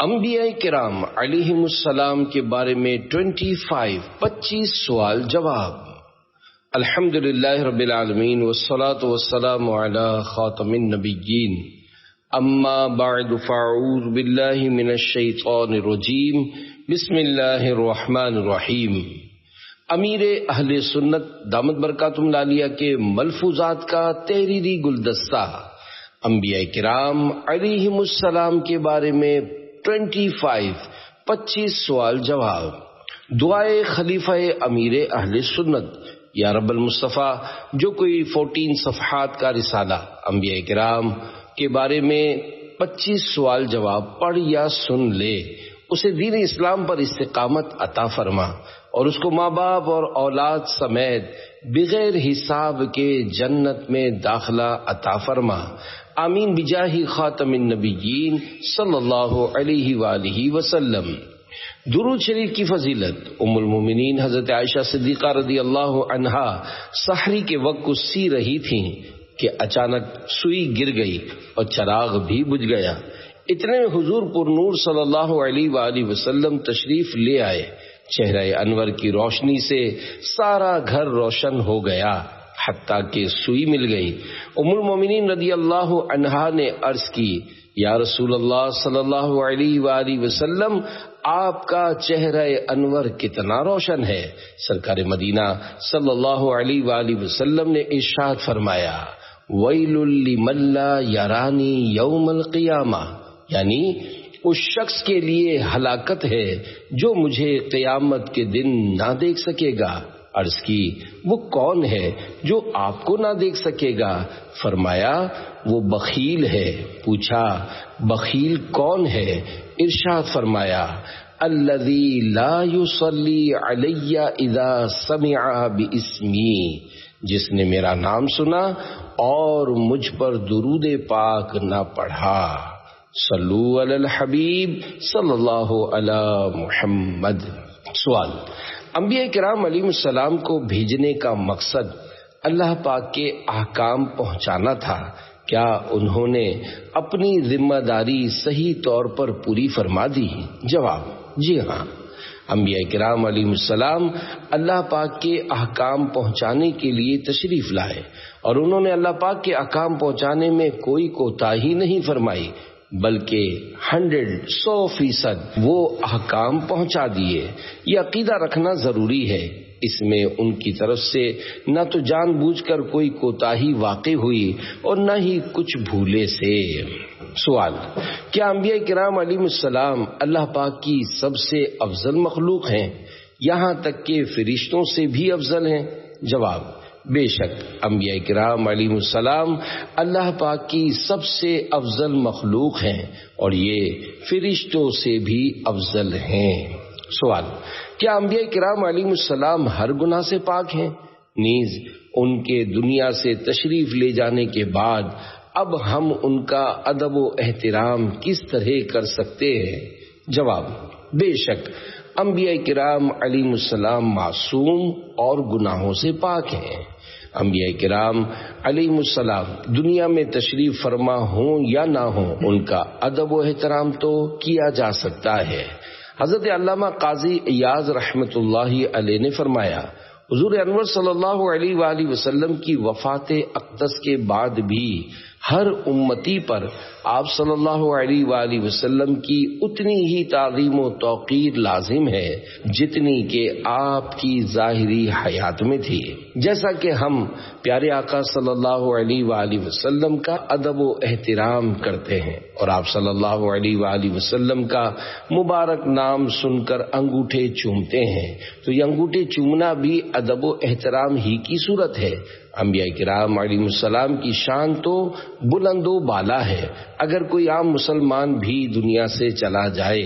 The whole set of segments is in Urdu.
انبیاء کرام علیہم السلام کے بارے میں 25 سوال جواب۔ الحمدللہ رب العالمین والصلاة والسلام علی خاتم النبیین، اما بعد فاعوذ باللہ من الشیطان الرجیم، بسم اللہ الرحمن الرحیم۔ امیر اہل سنت دامت برکاتہم العالیہ کے ملفوظات کا تحریری گلدستہ، انبیاء کرام علیہم السلام کے بارے میں 25 سوال جواب۔ دعائے خلیفہ امیر اہل سنت، یا رب المصطفیٰ، جو کوئی 14 صفحات کا رسالہ انبیاء کرام کے بارے میں 25 سوال جواب پڑھ یا سن لے، اسے دین اسلام پر استقامت عطا فرما اور اس کو ماں باپ اور اولاد سمیت بغیر حساب کے جنت میں داخلہ عطا فرما، آمین بجاہ خاتم النبیین صلی اللہ علیہ وآلہ وسلم۔ درود شریف کی فضیلت، ام المومنین حضرت عائشہ صدیقہ رضی اللہ عنہا سحری کے وقت کو سی رہی تھیں کہ اچانک سوئی گر گئی اور چراغ بھی بجھ گیا۔ اتنے میں حضور پر نور صلی اللہ علیہ وآلہ وسلم تشریف لے آئے۔ چہرہ انور کی روشنی سے سارا گھر روشن ہو گیا حتیٰ کہ سوئی مل گئی۔ ام المومنین رضی اللہ عنہا نے عرض کی، یا رسول اللہ صلی اللہ علیہ وآلہ وسلم، آپ کا چہرہ انور کتنا روشن ہے۔ سرکار مدینہ صلی اللہ علیہ وآلہ وسلم نے ارشاد فرمایا، ویل لمن لا یرانی یوم القیامہ، یعنی اس شخص کے لیے ہلاکت ہے جو مجھے قیامت کے دن نہ دیکھ سکے گا۔ عرض کی، وہ کون ہے جو آپ کو نہ دیکھ سکے گا؟ فرمایا، وہ بخیل ہے۔ پوچھا، بخیل کون ہے؟ ارشاد فرمایا، الذی لا یصلی علی اذا سمع باسمی، جس نے میرا نام سنا اور مجھ پر درود پاک نہ پڑھا۔ صلو علی الحبیب صلی اللہ علی محمد۔ سوال، انبیاء کرام علیہ السلام کو بھیجنے کا مقصد اللہ پاک کے احکام پہنچانا تھا، کیا انہوں نے اپنی ذمہ داری صحیح طور پر پوری فرما دی؟ جواب، جی ہاں، انبیاء کرام علیہ السلام اللہ پاک کے احکام پہنچانے کے لیے تشریف لائے اور انہوں نے اللہ پاک کے احکام پہنچانے میں کوئی کوتاہی نہیں فرمائی، بلکہ 100% وہ احکام پہنچا دیے۔ یہ عقیدہ رکھنا ضروری ہے، اس میں ان کی طرف سے نہ تو جان بوجھ کر کوئی کوتاہی واقع ہوئی اور نہ ہی کچھ بھولے سے۔ سوال، کیا انبیاء کرام علیہ السلام اللہ پاک کی سب سے افضل مخلوق ہیں، یہاں تک کہ فرشتوں سے بھی افضل ہیں؟ جواب، بے شک انبیاء کرام علیہ السلام اللہ پاک کی سب سے افضل مخلوق ہیں اور یہ فرشتوں سے بھی افضل ہیں۔ سوال، کیا انبیاء کرام علیہ السلام ہر گناہ سے پاک ہیں؟ نیز ان کے دنیا سے تشریف لے جانے کے بعد اب ہم ان کا ادب و احترام کس طرح کر سکتے ہیں؟ جواب، بے شک انبیاء کرام علیہ السلام معصوم اور گناہوں سے پاک ہیں۔ انبیاء کرام علیہ السلام دنیا میں تشریف فرما ہوں یا نہ ہوں، ان کا ادب و احترام تو کیا جا سکتا ہے۔ حضرت علامہ قاضی ایاز رحمۃ اللہ علیہ نے فرمایا، حضور انور صلی اللہ علیہ وآلہ وسلم کی وفات اقدس کے بعد بھی ہر امتی پر آپ صلی اللہ علیہ وآلہ وسلم کی اتنی ہی تعظیم و توقیر لازم ہے جتنی کہ آپ کی ظاہری حیات میں تھی، جیسا کہ ہم پیارے آقا صلی اللہ علیہ وآلہ وسلم کا ادب و احترام کرتے ہیں اور آپ صلی اللہ علیہ وآلہ وسلم کا مبارک نام سن کر انگوٹھے چومتے ہیں، تو یہ انگوٹھے چومنا بھی ادب و احترام ہی کی صورت ہے۔ انبیاء کرام علیہ السلام کی شان تو بلند و بالا ہے، اگر کوئی عام مسلمان بھی دنیا سے چلا جائے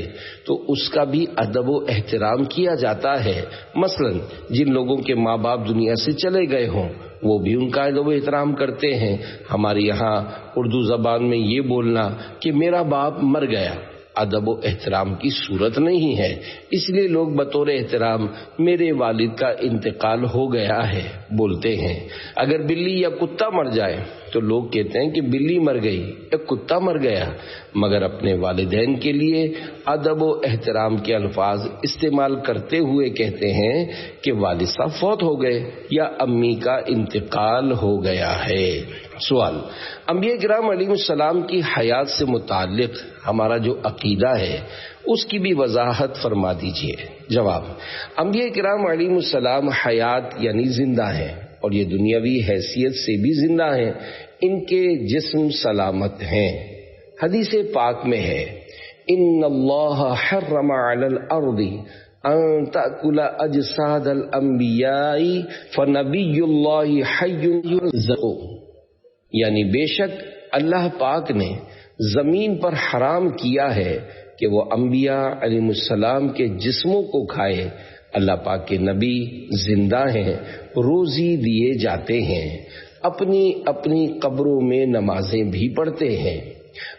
تو اس کا بھی ادب و احترام کیا جاتا ہے۔ مثلا جن لوگوں کے ماں باپ دنیا سے چلے گئے ہوں وہ بھی ان کا ادب و احترام کرتے ہیں۔ ہمارے یہاں اردو زبان میں یہ بولنا کہ میرا باپ مر گیا ادب و احترام کی صورت نہیں ہے، اس لیے لوگ بطور احترام میرے والد کا انتقال ہو گیا ہے بولتے ہیں۔ اگر بلی یا کتا مر جائے تو لوگ کہتے ہیں کہ بلی مر گئی یا کتا مر گیا، مگر اپنے والدین کے لیے ادب و احترام کے الفاظ استعمال کرتے ہوئے کہتے ہیں کہ والد صاحب فوت ہو گئے یا امی کا انتقال ہو گیا ہے۔ سوال، انبیاء کرام علیہ السلام کی حیات سے متعلق ہمارا جو عقیدہ ہے اس کی بھی وضاحت فرما دیجئے۔ جواب، انبیاء کرام علیہ السلام حیات یعنی زندہ ہیں اور یہ دنیاوی حیثیت سے بھی زندہ ہیں، ان کے جسم سلامت ہیں۔ حدیث پاک میں ہے، ان اللہ حرم علی الارض ان تأکل اجساد الانبیاء فنبی اللہ حی یرزق، یعنی بے شک اللہ پاک نے زمین پر حرام کیا ہے کہ وہ انبیاء علیہ السلام کے جسموں کو کھائے۔ اللہ پاک کے نبی زندہ ہیں، روزی دیے جاتے ہیں، اپنی اپنی قبروں میں نمازیں بھی پڑھتے ہیں۔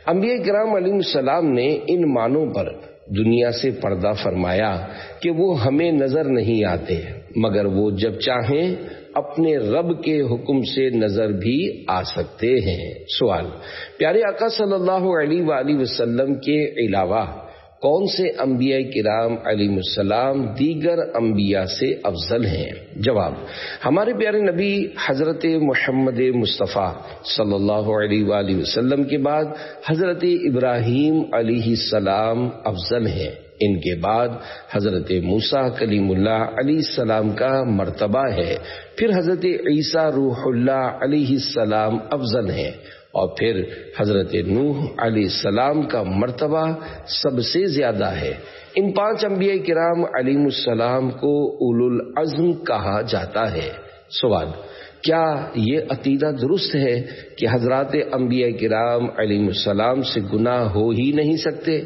انبیاء کرام علیہ السلام نے ان معنوں پر دنیا سے پردہ فرمایا کہ وہ ہمیں نظر نہیں آتے، مگر وہ جب چاہیں اپنے رب کے حکم سے نظر بھی آ سکتے ہیں۔ سوال، پیارے آقا صلی اللہ علیہ وآلہ وسلم کے علاوہ کون سے انبیاء کرام علیہ السلام دیگر انبیاء سے افضل ہیں؟ جواب، ہمارے پیارے نبی حضرت محمد مصطفیٰ صلی اللہ علیہ وآلہ وسلم کے بعد حضرت ابراہیم علیہ السلام افضل ہیں، ان کے بعد حضرت موسیٰ کلیم اللہ علیہ السلام کا مرتبہ ہے، پھر حضرت عیسیٰ روح اللہ علیہ السلام افضل ہیں، اور پھر حضرت نوح علیہ السلام کا مرتبہ سب سے زیادہ ہے۔ ان 5 انبیاء کرام علیہ السلام کو اولو العزم کہا جاتا ہے۔ سوال، کیا یہ عقیدہ درست ہے کہ حضرات انبیاء کرام علیہ السلام سے گناہ ہو ہی نہیں سکتے؟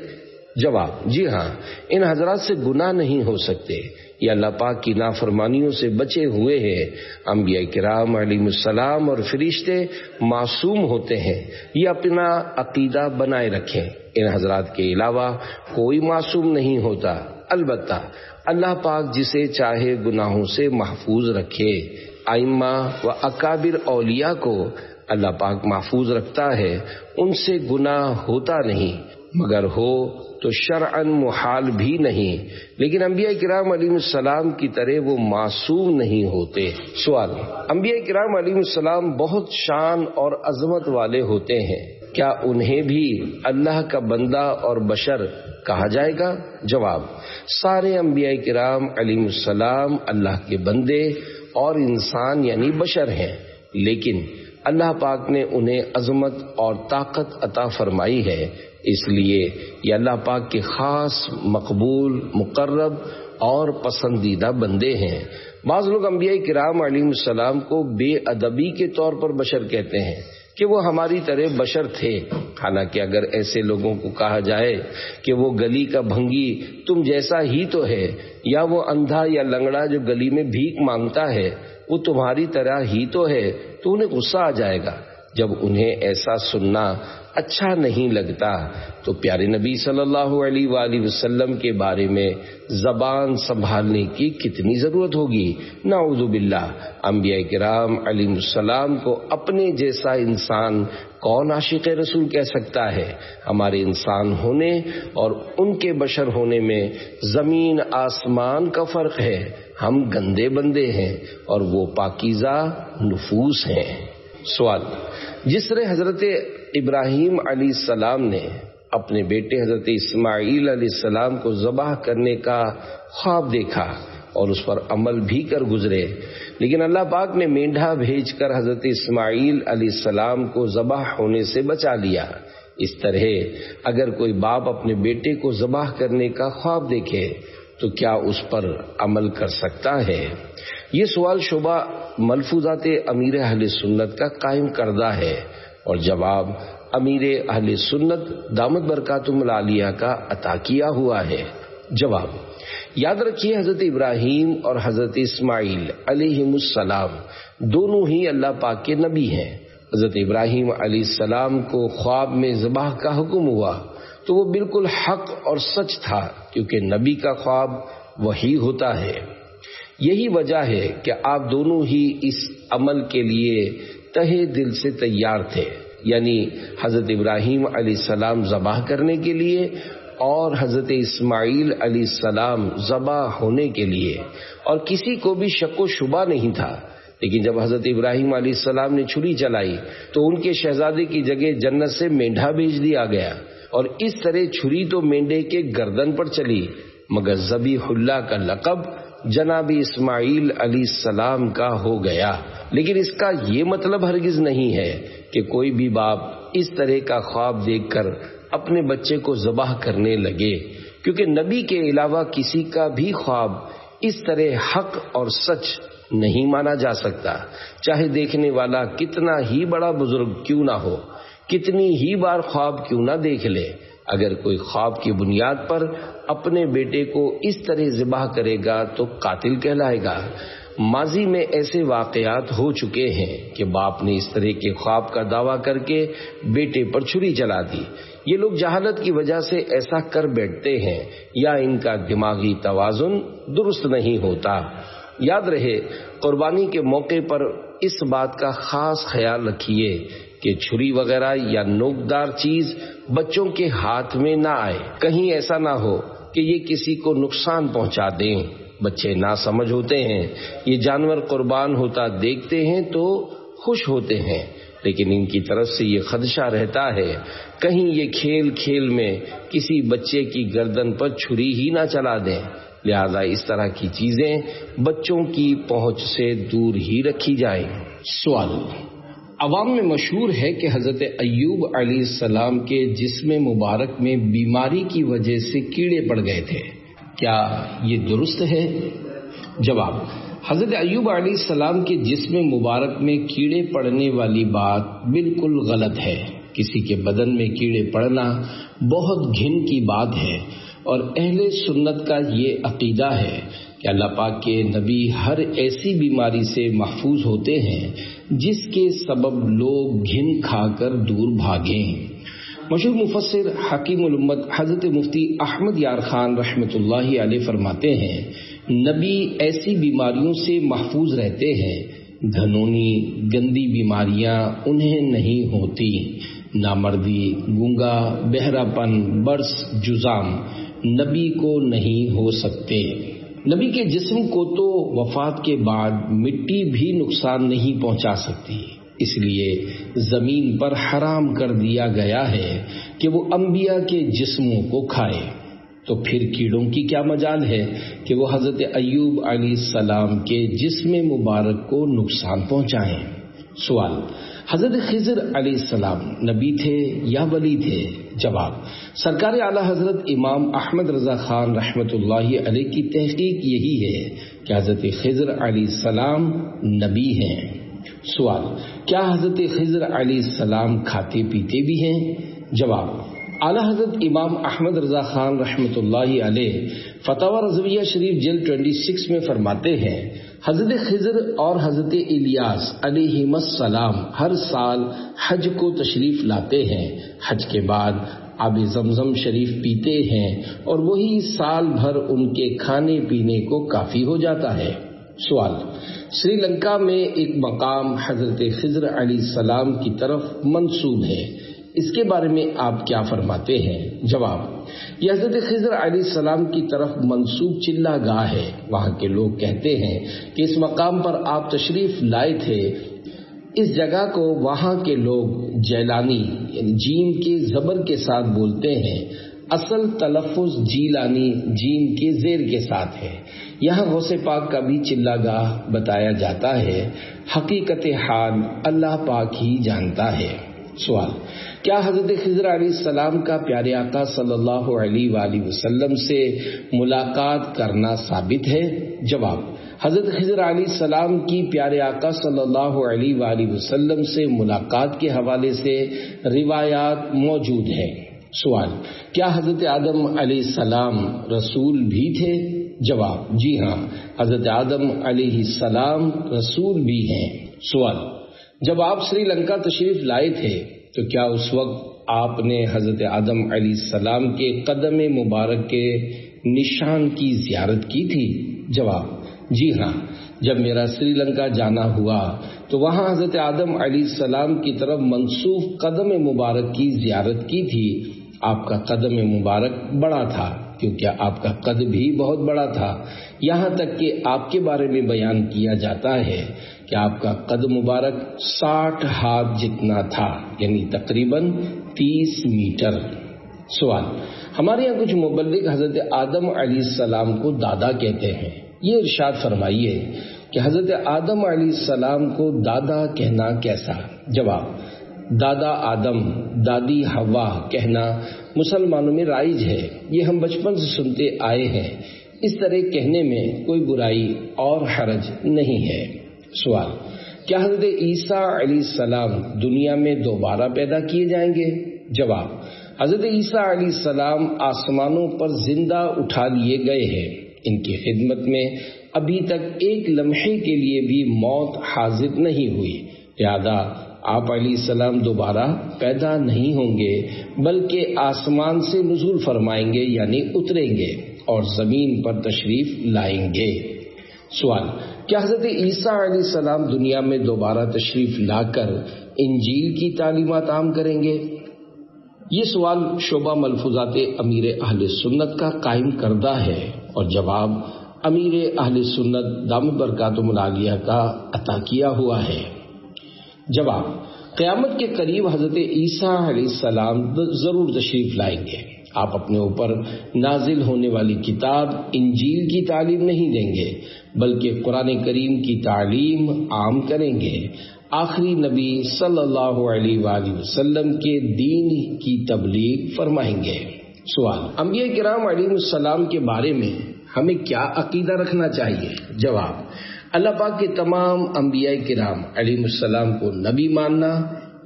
جواب، جی ہاں، ان حضرات سے گناہ نہیں ہو سکتے، یہ اللہ پاک کی نافرمانیوں سے بچے ہوئے ہیں۔ انبیاء کرام علیہ السلام اور فرشتے معصوم ہوتے ہیں، یہ اپنا عقیدہ بنائے رکھیں۔ ان حضرات کے علاوہ کوئی معصوم نہیں ہوتا، البتہ اللہ پاک جسے چاہے گناہوں سے محفوظ رکھے۔ ائمہ و اکابر اولیاء کو اللہ پاک محفوظ رکھتا ہے، ان سے گناہ ہوتا نہیں، مگر ہو تو شرعاً محال بھی نہیں، لیکن انبیاء کرام علیہ السلام کی طرح وہ معصوم نہیں ہوتے۔ سوال، انبیاء کرام علیہ السلام بہت شان اور عظمت والے ہوتے ہیں، کیا انہیں بھی اللہ کا بندہ اور بشر کہا جائے گا؟ جواب، سارے انبیاء کرام علیہ السلام اللہ کے بندے اور انسان یعنی بشر ہیں، لیکن اللہ پاک نے انہیں عظمت اور طاقت عطا فرمائی ہے، اس لیے یہ اللہ پاک کے خاص مقبول مقرب اور پسندیدہ بندے ہیں۔ بعض لوگ انبیاء کرام علیہ السلام کو بے ادبی کے طور پر بشر کہتے ہیں کہ وہ ہماری طرح بشر تھے، حالانکہ اگر ایسے لوگوں کو کہا جائے کہ وہ گلی کا بھنگی تم جیسا ہی تو ہے، یا وہ اندھا یا لنگڑا جو گلی میں بھیک مانگتا ہے وہ تمہاری طرح ہی تو ہے، تو انہیں غصہ آ جائے گا۔ جب انہیں ایسا سننا اچھا نہیں لگتا تو پیارے نبی صلی اللہ علیہ وآلہ وسلم کے بارے میں زبان سنبھالنے کی کتنی ضرورت ہوگی۔ نعوذ باللہ، انبیاء کرام علیہ السلام کو اپنے جیسا انسان کون عاشق رسول کہہ سکتا ہے؟ ہمارے انسان ہونے اور ان کے بشر ہونے میں زمین آسمان کا فرق ہے، ہم گندے بندے ہیں اور وہ پاکیزہ نفوس ہیں۔ سوال، جس طرح حضرت ابراہیم علیہ السلام نے اپنے بیٹے حضرت اسماعیل علیہ السلام کو ذبح کرنے کا خواب دیکھا اور اس پر عمل بھی کر گزرے، لیکن اللہ پاک نے مینڈھا بھیج کر حضرت اسماعیل علیہ السلام کو ذبح ہونے سے بچا لیا، اس طرح اگر کوئی باپ اپنے بیٹے کو ذبح کرنے کا خواب دیکھے تو کیا اس پر عمل کر سکتا ہے؟ یہ سوال شبہ ملفوظات امیر اہل سنت کا قائم کردہ ہے، اور جواب امیر اہل سنت دامت برکاتہم العالیہ کا عطا کیا ہوا ہے۔ جواب، یاد رکھیے حضرت ابراہیم اور حضرت اسماعیل علیہ السلام دونوں ہی اللہ پاک کے نبی ہیں۔ حضرت ابراہیم علیہ السلام کو خواب میں ذبح کا حکم ہوا تو وہ بالکل حق اور سچ تھا، کیونکہ نبی کا خواب وہی ہوتا ہے۔ یہی وجہ ہے کہ آپ دونوں ہی اس عمل کے لیے تہہ دل سے تیار تھے، یعنی حضرت ابراہیم علیہ السلام ذبح کرنے کے لیے اور حضرت اسماعیل علیہ السلام ذبح ہونے کے لیے، اور کسی کو بھی شک و شبہ نہیں تھا۔ لیکن جب حضرت ابراہیم علیہ السلام نے چھری چلائی تو ان کے شہزادے کی جگہ جنت سے مینڈھا بھیج دیا گیا، اور اس طرح چھری تو مینڈے کے گردن پر چلی، مگر ذبیح اللہ کا لقب جناب اسماعیل علیہ السلام کا ہو گیا۔ لیکن اس کا یہ مطلب ہرگز نہیں ہے کہ کوئی بھی باپ اس طرح کا خواب دیکھ کر اپنے بچے کو ذبح کرنے لگے، کیونکہ نبی کے علاوہ کسی کا بھی خواب اس طرح حق اور سچ نہیں مانا جا سکتا، چاہے دیکھنے والا کتنا ہی بڑا بزرگ کیوں نہ ہو، کتنی ہی بار خواب کیوں نہ دیکھ لے۔ اگر کوئی خواب کی بنیاد پر اپنے بیٹے کو اس طرح ذبح کرے گا تو قاتل کہلائے گا۔ ماضی میں ایسے واقعات ہو چکے ہیں کہ باپ نے اس طرح کے خواب کا دعویٰ کر کے بیٹے پر چھری چلا دی۔ یہ لوگ جہالت کی وجہ سے ایسا کر بیٹھتے ہیں یا ان کا دماغی توازن درست نہیں ہوتا۔ یاد رہے، قربانی کے موقع پر اس بات کا خاص خیال رکھیے کہ چھری وغیرہ یا نوکدار چیز بچوں کے ہاتھ میں نہ آئے، کہیں ایسا نہ ہو کہ یہ کسی کو نقصان پہنچا دیں۔ بچے ناسمجھ ہوتے ہیں، یہ جانور قربان ہوتا دیکھتے ہیں تو خوش ہوتے ہیں، لیکن ان کی طرف سے یہ خدشہ رہتا ہے کہیں یہ کھیل کھیل میں کسی بچے کی گردن پر چھری ہی نہ چلا دیں، لہذا اس طرح کی چیزیں بچوں کی پہنچ سے دور ہی رکھی جائیں۔ سوال: عوام میں مشہور ہے کہ حضرت ایوب علیہ السلام کے جسم مبارک میں بیماری کی وجہ سے کیڑے پڑ گئے تھے، کیا یہ درست ہے؟ جواب: حضرت ایوب علیہ السلام کے جسم مبارک میں کیڑے پڑنے والی بات بالکل غلط ہے۔ کسی کے بدن میں کیڑے پڑنا بہت گھن کی بات ہے، اور اہل سنت کا یہ عقیدہ ہے کہ اللہ پاک کے نبی ہر ایسی بیماری سے محفوظ ہوتے ہیں جس کے سبب لوگ گھن کھا کر دور بھاگیں۔ مشہور مفسر حکیم الامت حضرت مفتی احمد یار خان رحمۃ اللہ علیہ فرماتے ہیں، نبی ایسی بیماریوں سے محفوظ رہتے ہیں، گھنونی گندی بیماریاں انہیں نہیں ہوتی، نامردی، گونگا، بہرا پن، برس، جزام نبی کو نہیں ہو سکتے۔ نبی کے جسم کو تو وفات کے بعد مٹی بھی نقصان نہیں پہنچا سکتی، اس لیے زمین پر حرام کر دیا گیا ہے کہ وہ انبیاء کے جسموں کو کھائے، تو پھر کیڑوں کی کیا مجال ہے کہ وہ حضرت ایوب علیہ السلام کے جسم مبارک کو نقصان پہنچائیں۔ سوال: حضرت خضر علیہ السلام نبی تھے یا ولی تھے؟ جواب: سرکار اعلیٰ حضرت امام احمد رضا خان رحمۃ اللہ علیہ کی تحقیق یہی ہے کہ حضرت خضر علیہ السلام نبی ہیں۔ سوال: کیا حضرت خضر علیہ السلام کھاتے پیتے بھی ہیں؟ جواب: اعلیٰ حضرت امام احمد رضا خان رحمۃ اللہ علیہ فتاوی رضویہ شریف جلد 26 میں فرماتے ہیں، حضرت خضر اور حضرت الیاس علیہم السلام ہر سال حج کو تشریف لاتے ہیں، حج کے بعد آب زمزم شریف پیتے ہیں اور وہی سال بھر ان کے کھانے پینے کو کافی ہو جاتا ہے۔ سوال: سری لنکا میں ایک مقام حضرت خضر علیہ السلام کی طرف منسوب ہے، اس کے بارے میں آپ کیا فرماتے ہیں؟ جواب: یہ حضرت خضر علیہ السلام کی طرف منسوب چلہ گاہ ہے، وہاں کے لوگ کہتے ہیں کہ اس مقام پر آپ تشریف لائے تھے۔ اس جگہ کو وہاں کے لوگ جیلانی یعنی جیم کے زبر کے ساتھ بولتے ہیں، اصل تلفظ جیلانی جیم کے زیر کے ساتھ ہے۔ یہاں غوث پاک کا بھی چلہ گاہ بتایا جاتا ہے، حقیقت حال اللہ پاک ہی جانتا ہے۔ سوال: کیا حضرت خضر علیہ السلام کا پیارے آقا صلی اللہ علیہ وآلہ وسلم سے ملاقات کرنا ثابت ہے؟ جواب: حضرت خضر علیہ السلام کی پیارے آقا صلی اللہ علیہ وآلہ وسلم سے ملاقات کے حوالے سے روایات موجود ہیں۔ سوال: کیا حضرت آدم علیہ السلام رسول بھی تھے؟ جواب: جی ہاں، حضرت آدم علیہ السلام رسول بھی ہیں۔ سوال: جب آپ سری لنکا تشریف لائے تھے تو کیا اس وقت آپ نے حضرت آدم علیہ السلام کے قدم مبارک کے نشان کی زیارت کی تھی؟ جواب: جی ہاں، جب میرا سری لنکا جانا ہوا تو وہاں حضرت آدم علیہ السلام کی طرف منسوب قدم مبارک کی زیارت کی تھی۔ آپ کا قدم مبارک بڑا تھا، کیونکہ آپ کا قد بھی بہت بڑا تھا، یہاں تک کہ آپ کے بارے میں بیان کیا جاتا ہے کہ آپ کا قد مبارک 60 ہاتھ جتنا تھا، یعنی تقریباً 30 میٹر۔ سوال: ہمارے یہاں کچھ مبلغ حضرت آدم علیہ السلام کو دادا کہتے ہیں، یہ ارشاد فرمائیے کہ حضرت آدم علیہ السلام کو دادا کہنا کیسا؟ جواب: دادا آدم، دادی حوا کہنا مسلمانوں میں رائج ہے، یہ ہم بچپن سے سنتے آئے ہیں، اس طرح کہنے میں کوئی برائی اور حرج نہیں ہے۔ سوال: کیا حضرت عیسیٰ علیہ السلام دنیا میں دوبارہ پیدا کیے جائیں گے؟ جواب: حضرت عیسیٰ علیہ السلام آسمانوں پر زندہ اٹھا لیے گئے ہیں، ان کی خدمت میں ابھی تک ایک لمحے کے لیے بھی موت حاضر نہیں ہوئی، لہذا آپ علیہ السلام دوبارہ پیدا نہیں ہوں گے، بلکہ آسمان سے نزول فرمائیں گے، یعنی اتریں گے اور زمین پر تشریف لائیں گے۔ سوال: کیا حضرت عیسیٰ علیہ السلام دنیا میں دوبارہ تشریف لا کر انجیل کی تعلیمات عام کریں گے؟ یہ سوال شعبہ ملفوظات امیر اہل سنت کا قائم کردہ ہے اور جواب امیر اہل سنت دامت برکاتہم العالیہ کا عطا کیا ہوا ہے۔ جواب: قیامت کے قریب حضرت عیسیٰ علیہ السلام ضرور تشریف لائیں گے۔ آپ اپنے اوپر نازل ہونے والی کتاب انجیل کی تعلیم نہیں دیں گے، بلکہ قرآن کریم کی تعلیم عام کریں گے، آخری نبی صلی اللہ علیہ وآلہ وسلم کے دین کی تبلیغ فرمائیں گے۔ سوال: انبیاء کرام علیہ السلام کے بارے میں ہمیں کیا عقیدہ رکھنا چاہیے؟ جواب: اللہ پاک کے تمام انبیاء کرام علیہ السلام کو نبی ماننا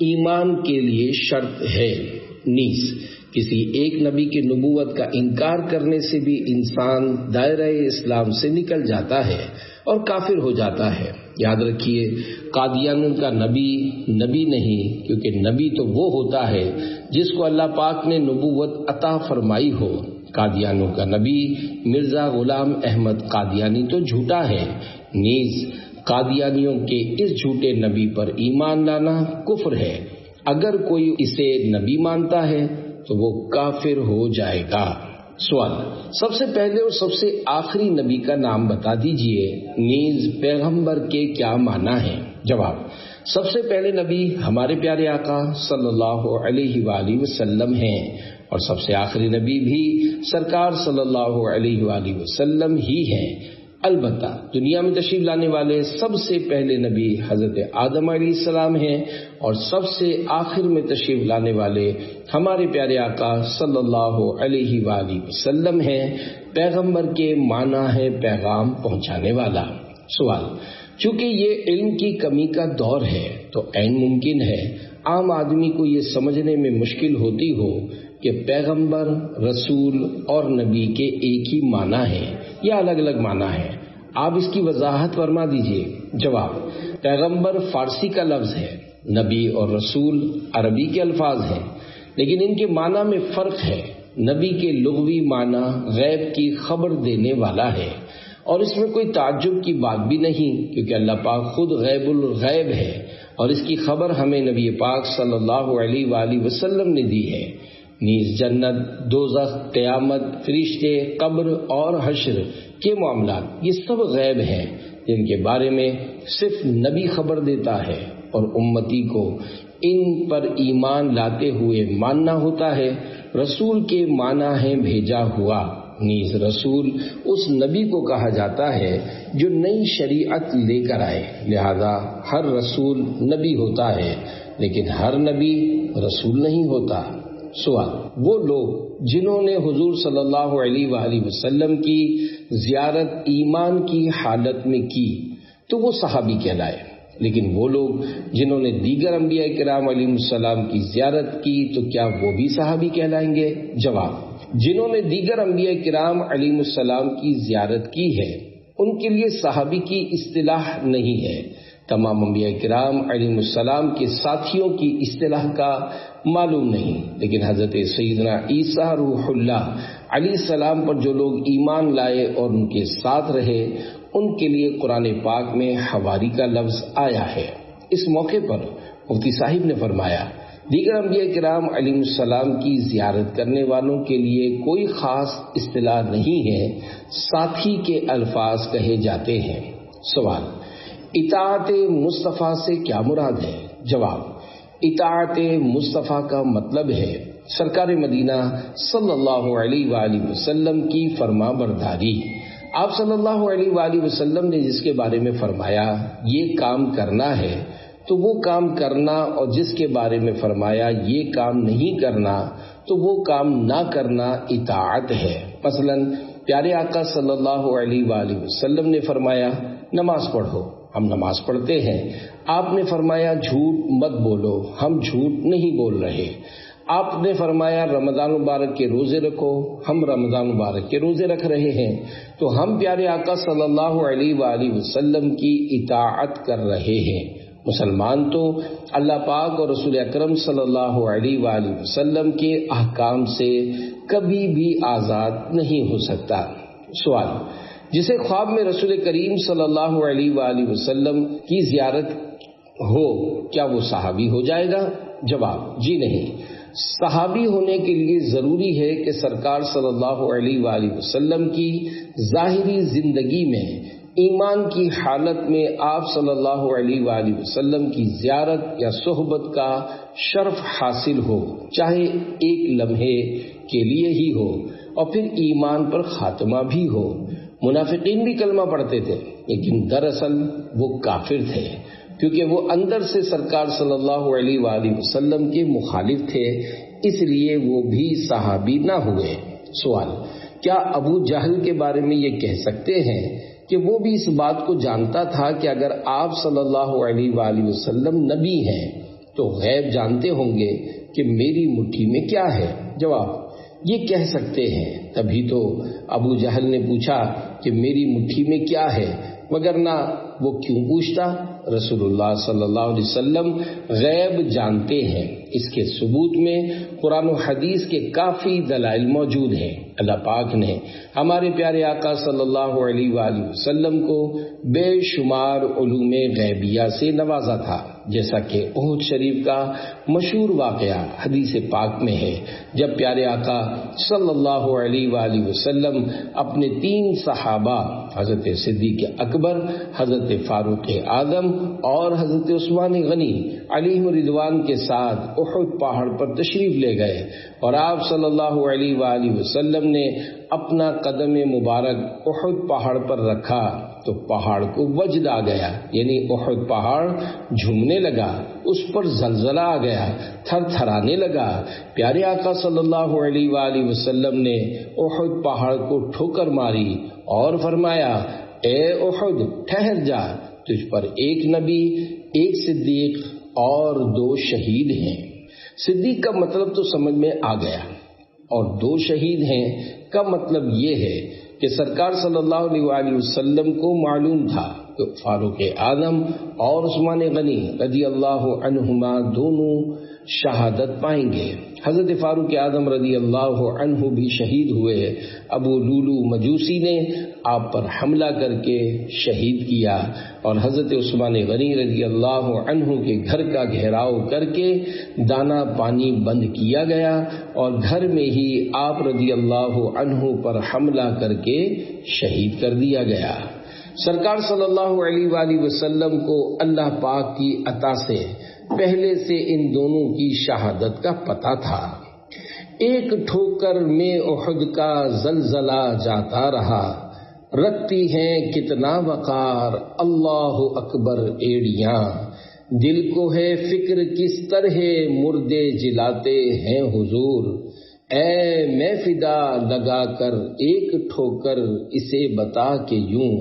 ایمان کے لیے شرط ہے، نیز کسی ایک نبی کی نبوت کا انکار کرنے سے بھی انسان دائرہ اسلام سے نکل جاتا ہے اور کافر ہو جاتا ہے۔ یاد رکھیے، قادیانیوں کا نبی نہیں، کیونکہ نبی تو وہ ہوتا ہے جس کو اللہ پاک نے نبوت عطا فرمائی ہو۔ قادیانیوں کا نبی مرزا غلام احمد قادیانی تو جھوٹا ہے، نیز قادیانیوں کے اس جھوٹے نبی پر ایمان لانا کفر ہے۔ اگر کوئی اسے نبی مانتا ہے تو وہ کافر ہو جائے گا۔ سوال: سب سے پہلے اور سب سے آخری نبی کا نام بتا دیجئے، نیز پیغمبر کے کیا معنی ہے؟ جواب: سب سے پہلے نبی ہمارے پیارے آقا صلی اللہ علیہ وآلہ وسلم ہیں، اور سب سے آخری نبی بھی سرکار صلی اللہ علیہ وآلہ وسلم ہی ہیں۔ البتہ دنیا میں تشریف لانے والے سب سے پہلے نبی حضرت آدم علیہ السلام ہیں، اور سب سے آخر میں تشریف لانے والے ہمارے پیارے آقا صلی اللہ علیہ وآلہ وسلم ہیں۔ پیغمبر کے معنی ہے پیغام پہنچانے والا۔ سوال: چونکہ یہ علم کی کمی کا دور ہے تو عین ممکن ہے عام آدمی کو یہ سمجھنے میں مشکل ہوتی ہو کہ پیغمبر، رسول اور نبی کے ایک ہی معنی ہے یا الگ الگ معنی ہے، آپ اس کی وضاحت فرما دیجئے۔ جواب: پیغمبر فارسی کا لفظ ہے، نبی اور رسول عربی کے الفاظ ہیں، لیکن ان کے معنی میں فرق ہے۔ نبی کے لغوی معنی غیب کی خبر دینے والا ہے، اور اس میں کوئی تعجب کی بات بھی نہیں، کیونکہ اللہ پاک خود غیب الغیب ہے، اور اس کی خبر ہمیں نبی پاک صلی اللہ علیہ وآلہ وسلم نے دی ہے۔ نیز جنت، دوزخ، قیامت، فرشتے، قبر اور حشر کے معاملات یہ سب غیب ہیں جن کے بارے میں صرف نبی خبر دیتا ہے، اور امتی کو ان پر ایمان لاتے ہوئے ماننا ہوتا ہے۔ رسول کے معنی ہے بھیجا ہوا، نیز رسول اس نبی کو کہا جاتا ہے جو نئی شریعت لے کر آئے، لہذا ہر رسول نبی ہوتا ہے، لیکن ہر نبی رسول نہیں ہوتا۔ سوال: وہ لوگ جنہوں نے حضور صلی اللہ علیہ وآلہ وسلم کی زیارت ایمان کی حالت میں کی تو وہ صحابی کہلائے، لیکن وہ لوگ جنہوں نے دیگر انبیاء کرام علیہ السلام کی زیارت کی تو کیا وہ بھی صحابی کہلائیں گے؟ جواب: جنہوں نے دیگر انبیاء کرام علیہ السلام کی زیارت کی ہے ان کے لیے صحابی کی اصطلاح نہیں ہے، تمام انبیاء کرام علیہ السلام کے ساتھیوں کی اصطلاح کا معلوم نہیں، لیکن حضرت سیدنا عیسیٰ روح اللہ علیہ السلام پر جو لوگ ایمان لائے اور ان کے ساتھ رہے، ان کے لیے قرآن پاک میں حواری کا لفظ آیا ہے۔ اس موقع پر مفتی صاحب نے فرمایا، دیگر انبیاء کرام علیہ السلام کی زیارت کرنے والوں کے لیے کوئی خاص اصطلاح نہیں ہے، ساتھی کے الفاظ کہے جاتے ہیں۔ سوال، اطاعت مصطفیٰ سے کیا مراد ہے؟ جواب، اطاعت مصطفیٰ کا مطلب ہے سرکار مدینہ صلی اللہ علیہ وآلہ وسلم کی فرما برداری۔ آپ صلی اللہ علیہ وآلہ وسلم نے جس کے بارے میں فرمایا یہ کام کرنا ہے تو وہ کام کرنا، اور جس کے بارے میں فرمایا یہ کام نہیں کرنا تو وہ کام نہ کرنا اطاعت ہے۔ مثلا پیارے آقا صلی اللہ علیہ وآلہ وسلم نے فرمایا نماز پڑھو، ہم نماز پڑھتے ہیں۔ آپ نے فرمایا جھوٹ مت بولو، ہم جھوٹ نہیں بول رہے۔ آپ نے فرمایا رمضان مبارک کے روزے رکھو، ہم رمضان مبارک کے روزے رکھ رہے ہیں۔ تو ہم پیارے آقا صلی اللہ علیہ وآلہ وسلم کی اطاعت کر رہے ہیں۔ مسلمان تو اللہ پاک اور رسول اکرم صلی اللہ علیہ وآلہ وسلم کے احکام سے کبھی بھی آزاد نہیں ہو سکتا۔ سوال، جسے خواب میں رسول کریم صلی اللہ علیہ وآلہ وسلم کی زیارت ہو کیا وہ صحابی ہو جائے گا؟ جواب، جی نہیں۔ صحابی ہونے کے لیے ضروری ہے کہ سرکار صلی اللہ علیہ وآلہ وسلم کی ظاہری زندگی میں ایمان کی حالت میں آپ صلی اللہ علیہ وآلہ وسلم کی زیارت یا صحبت کا شرف حاصل ہو، چاہے ایک لمحے کے لیے ہی ہو، اور پھر ایمان پر خاتمہ بھی ہو۔ منافقین بھی کلمہ پڑھتے تھے لیکن دراصل وہ کافر تھے، کیونکہ وہ اندر سے سرکار صلی اللہ علیہ وآلہ وسلم کے مخالف تھے، اس لیے وہ بھی صحابی نہ ہوئے۔ سوال، کیا ابو جہل کے بارے میں یہ کہہ سکتے ہیں کہ وہ بھی اس بات کو جانتا تھا کہ اگر آپ صلی اللہ علیہ وآلہ وسلم نبی ہیں تو غیب جانتے ہوں گے کہ میری مٹھی میں کیا ہے؟ جواب، یہ کہہ سکتے ہیں، تبھی تو ابو جہل نے پوچھا کہ میری مٹھی میں کیا ہے، مگر نہ وہ کیوں پوچھتا؟ رسول اللہ صلی اللہ علیہ وسلم غیب جانتے ہیں، اس کے ثبوت میں قرآن و حدیث کے کافی دلائل موجود ہیں۔ اللہ پاک نے ہمارے پیارے آقا صلی اللہ علیہ وآلہ وسلم کو بے شمار علوم غیبیہ سے نوازا تھا، جیسا کہ احد شریف کا مشہور واقعہ حدیث پاک میں ہے، جب پیارے آقا صلی اللہ علیہ وآلہ وسلم اپنے 3 صحابہ حضرت صدیق اکبر، حضرت فاروق اعظم اور حضرت عثمان غنی علیہ رضوان کے ساتھ احد پہاڑ پر تشریف لے گئے، اور آپ صلی اللہ علیہ وآلہ وسلم نے اپنا قدم مبارک احد پہاڑ پر رکھا تو پہاڑ کو وجد آ گیا، یعنی احد پہاڑ جھومنے لگا، اس پر زلزلہ آ گیا، تھر تھرانے لگا۔ پیارے آقا صلی اللہ علیہ وآلہ وسلم نے احد پہاڑ کو ٹھوکر ماری اور فرمایا، اے احد ٹھہر جا، تجھ پر ایک نبی، ایک صدیق اور 2 شہید ہیں۔ صدیق کا مطلب تو سمجھ میں آ گیا، اور 2 شہید ہیں کا مطلب یہ ہے کہ سرکار صلی اللہ علیہ وآلہ وسلم کو معلوم تھا کہ فاروق اعظم اور عثمان غنی رضی اللہ عنہما دونوں شہادت پائیں گے۔ حضرت فاروق اعظم رضی اللہ عنہ بھی شہید ہوئے۔ ابو لولو مجوسی نے آپ پر حملہ کر کے شہید کیا، اور حضرت عثمان غنی رضی اللہ عنہ کے گھر کا گھیراؤ کر کے دانا پانی بند کیا گیا، اور گھر میں ہی آپ رضی اللہ عنہ پر حملہ کر کے شہید کر دیا گیا۔ سرکار صلی اللہ علیہ وآلہ وسلم کو اللہ پاک کی عطا سے پہلے سے ان دونوں کی شہادت کا پتہ تھا۔ ایک ٹھوکر میں احد کا زلزلہ جاتا رہا، رکھتی ہیں کتنا وقار اللہ اکبر ایڑیاں، دل کو ہے فکر کس طرح مردے جلاتے ہیں حضور، اے میں فدا لگا کر ایک ٹھوکر اسے بتا کے یوں،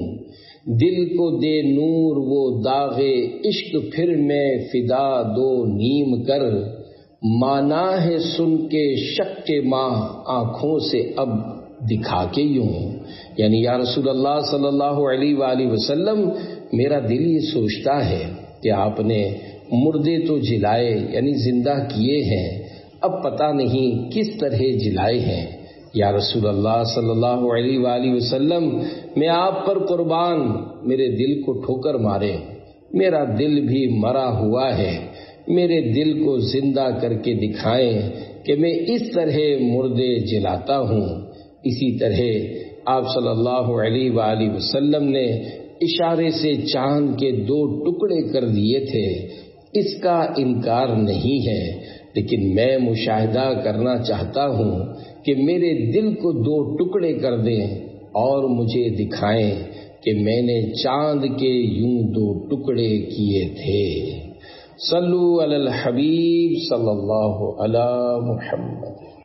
دل کو دے نور وہ داغے عشق پھر میں فدا 2 نیم کر، مانا ہے سن کے شک کے ماہ آنکھوں سے اب دکھا کے یوں، یعنی یا رسول اللہ صلی اللہ علیہ وآلہ وسلم میرا دل یہ سوچتا ہے کہ آپ نے مردے تو جلائے یعنی زندہ کیے ہیں، اب پتہ نہیں کس طرح جلائے ہیں۔ یا رسول اللہ صلی اللہ علیہ وآلہ وسلم میں آپ پر قربان، میرے دل کو ٹھوکر مارے، میرا دل بھی مرا ہوا ہے، میرے دل کو زندہ کر کے دکھائیں کہ میں اس طرح مردے جلاتا ہوں۔ اسی طرح آپ صلی اللہ علیہ وآلہ وسلم نے اشارے سے چاند کے 2 ٹکڑے کر دیے تھے، اس کا انکار نہیں ہے، لیکن میں مشاہدہ کرنا چاہتا ہوں کہ میرے دل کو 2 ٹکڑے کر دیں اور مجھے دکھائیں کہ میں نے چاند کے یوں 2 ٹکڑے کیے تھے۔ صلو علی الحبیب صلی اللہ علی محمد۔